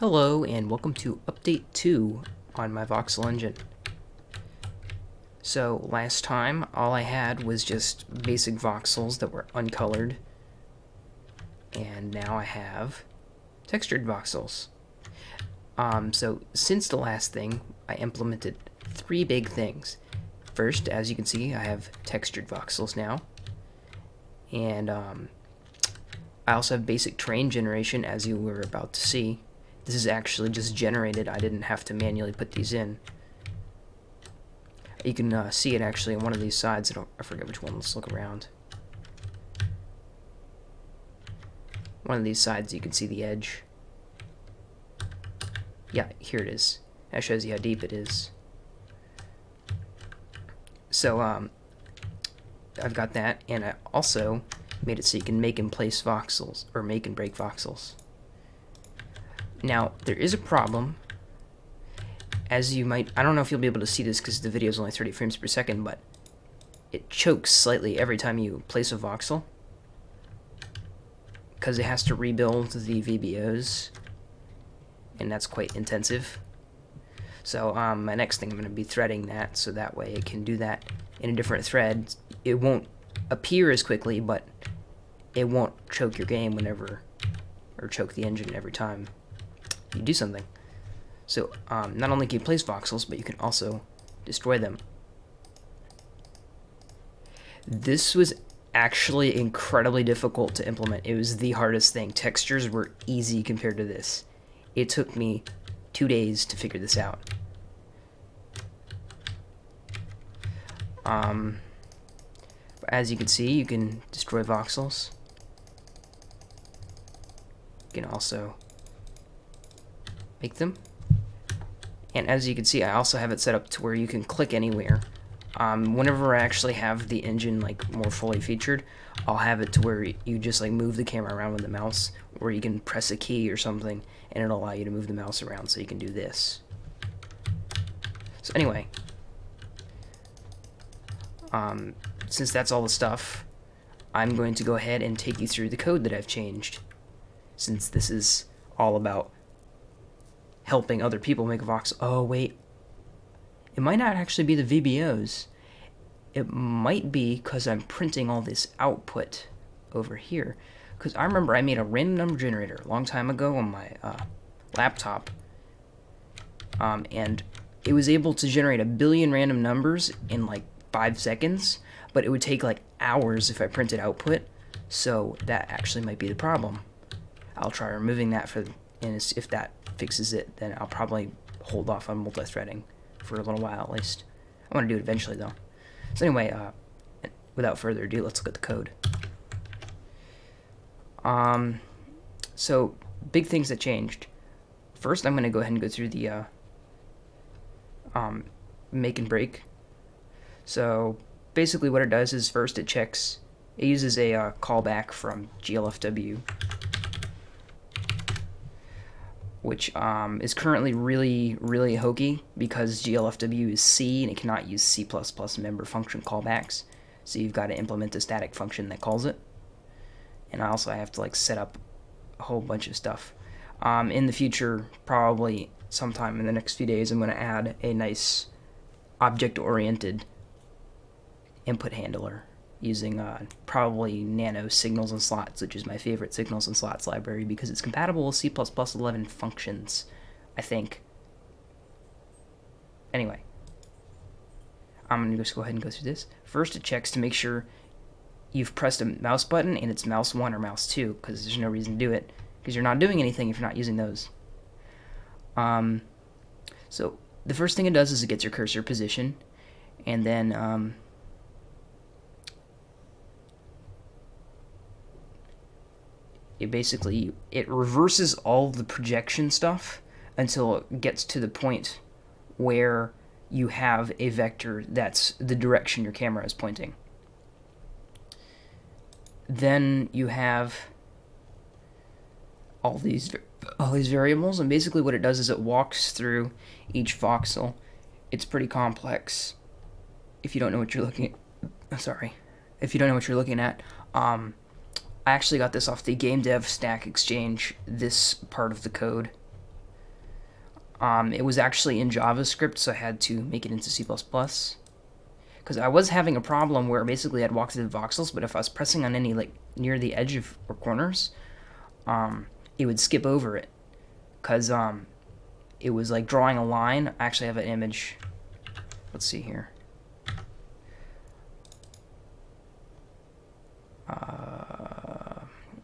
Hello and welcome to update 2 on my Voxel engine. So last time all I had was just basic voxels that were uncolored, and now I have textured voxels. So since the last thing, I implemented 3 big things. First, as you can see, I have textured voxels now, and I also have basic train generation, as you were about to see. This is actually just generated. I didn't have to manually put these in. You can see it actually on one of these sides. I forget which one. Let's look around. One of these sides, you can see the edge. Yeah, here it is. That shows you how deep it is. So, I've got that, and I also made it so you can make and place voxels, or make and break voxels. Now, there is a problem, as you might, I don't know if you'll be able to see this because the video is only 30 frames per second, but it chokes slightly every time you place a voxel, because it has to rebuild the VBOs, and that's quite intensive. So my next thing, I'm going to be threading that, so that way it can do that in a different thread. It won't appear as quickly, but it won't choke your game whenever, or choke the engine every time you do something. So not only can you place voxels, but you can also destroy them. This was actually incredibly difficult to implement. It was the hardest thing. Textures were easy compared to this. It took me 2 days to figure this out. As you can see, you can destroy voxels. You can also make them. And as you can see, I also have it set up to where you can click anywhere. Whenever I actually have the engine like more fully featured, I'll have it to where you just like move the camera around with the mouse, or you can press a key or something and it'll allow you to move the mouse around, so you can do this. So anyway, since that's all the stuff, I'm going to go ahead and take you through the code that I've changed, since this is all about helping other people make voxels. Oh wait, it might not actually be the VBOs. It might be because I'm printing all this output over here. Because I remember I made a random number generator a long time ago on my laptop, and it was able to generate 1 billion random numbers in like 5 seconds, but it would take like hours if I printed output. So that actually might be the problem. I'll try removing that and if that fixes it, then I'll probably hold off on multi-threading for a little while at least. I want to do it eventually though. So anyway, without further ado, let's look at the code. So big things that changed. First, I'm going to go ahead and go through the make and break. So basically what it does is first it uses a callback from GLFW, which is currently really hokey because GLFW is C and it cannot use C++ member function callbacks. So you've got to implement a static function that calls it. And I also have to like set up a whole bunch of stuff. In the future, probably sometime in the next few days, I'm going to add a nice object-oriented input handler using probably nano signals and slots, which is my favorite signals and slots library because it's compatible with C++ 11 functions, I think. Anyway, I'm going to just go ahead and go through this. First, it checks to make sure you've pressed a mouse button and it's mouse 1 or mouse 2, because there's no reason to do it, because you're not doing anything if you're not using those. So the first thing it does is it gets your cursor position, and then it reverses all the projection stuff until it gets to the point where you have a vector that's the direction your camera is pointing. Then you have all these variables, and basically what it does is it walks through each voxel. It's pretty complex if you don't know what you're looking at. If you don't know what you're looking at. I actually got this off the Game Dev Stack Exchange, this part of the code. It was actually in JavaScript, so I had to make it into C++. Because I was having a problem where basically I'd walk through the voxels, but if I was pressing on any like near the edge of or corners, it would skip over it. Because it was like drawing a line. I actually have an image. Let's see here.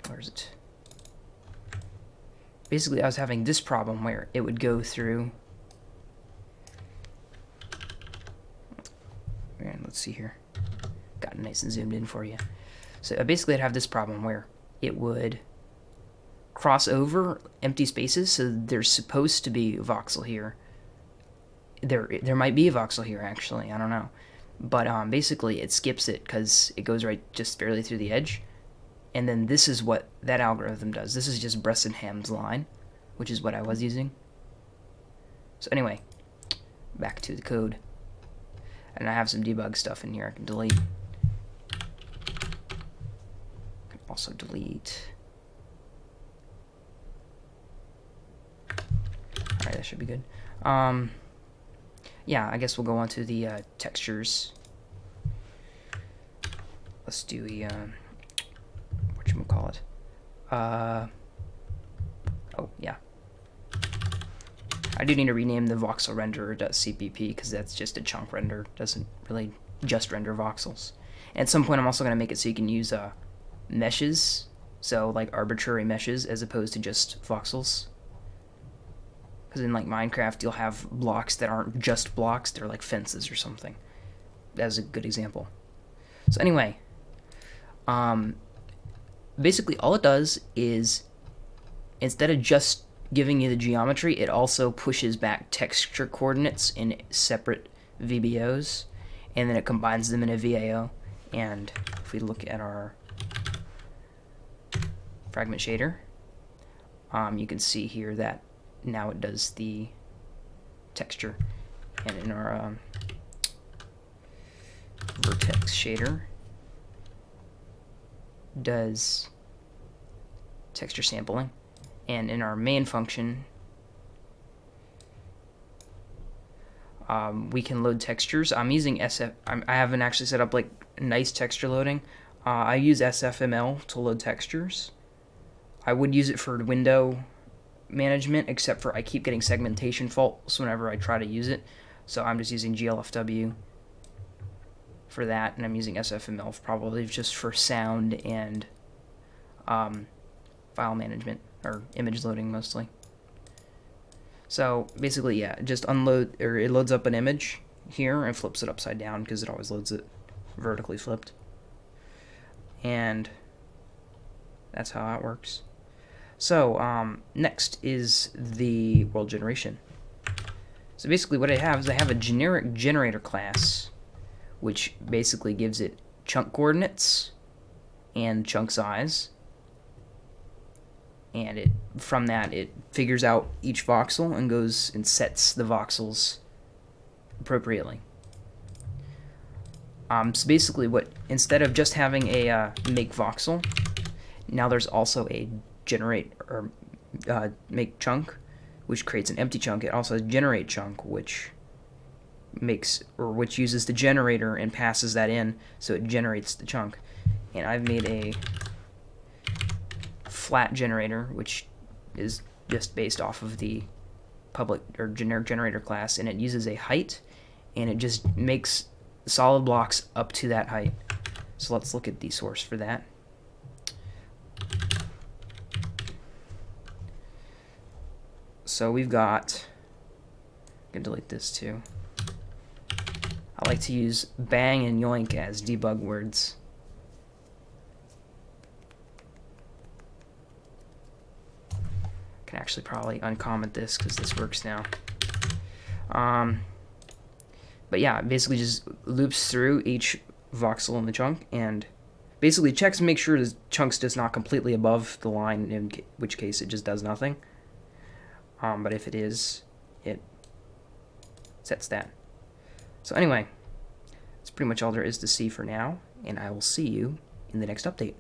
Where is it? Basically, I was having this problem where it would go through. And let's see here. Got it nice and zoomed in for you. So basically, I'd have this problem where it would cross over empty spaces. So there's supposed to be a voxel here. There might be a voxel here actually. I don't know, but basically it skips it because it goes right just barely through the edge. And then this is what that algorithm does. This is just Bressingham's line, which is what I was using. So anyway, back to the code. And I have some debug stuff in here I can delete. I can also delete. Alright, that should be good. Yeah, I guess we'll go on to the textures. Let's do a whatchamacallit. Oh, yeah. I do need to rename the voxel renderer.cpp because that's just a chunk render. Doesn't really just render voxels. And at some point I'm also going to make it so you can use meshes, so like arbitrary meshes as opposed to just voxels. Because in like Minecraft you'll have blocks that aren't just blocks, they're like fences or something. That's a good example. So anyway, basically all it does is, instead of just giving you the geometry, it also pushes back texture coordinates in separate VBOs, and then it combines them in a VAO. And if we look at our fragment shader, you can see here that now it does the texture. And in our vertex shader, does texture sampling. And in our main function, we can load textures. I'm using SF. I haven't actually set up like nice texture loading. I use SFML to load textures. I would use it for window management, except for I keep getting segmentation faults whenever I try to use it. So I'm just using GLFW for that, and I'm using SFML probably just for sound and file management, or image loading mostly. So basically, yeah, just unload, or it loads up an image here and flips it upside down because it always loads it vertically flipped. And that's how it works. So next is the world generation. So basically what I have is I have a generic generator class, which basically gives it chunk coordinates and chunk size. And from that it figures out each voxel and goes and sets the voxels appropriately. So basically, instead of just having a make voxel, now there's also a generate or make chunk, which creates an empty chunk. It also has generate chunk, which uses the generator and passes that in, so it generates the chunk. And I've made a flat generator, which is just based off of the public or generic generator class, and it uses a height, and it just makes solid blocks up to that height. So let's look at the source for that. So we've got, I can delete this too. I like to use bang and yoink as debug words. I can actually probably uncomment this because this works now. But yeah, it basically just loops through each voxel in the chunk and basically checks to make sure the chunk's just not completely above the line, in which case it just does nothing. But if it is, it sets that. So anyway, that's pretty much all there is to see for now, and I will see you in the next update.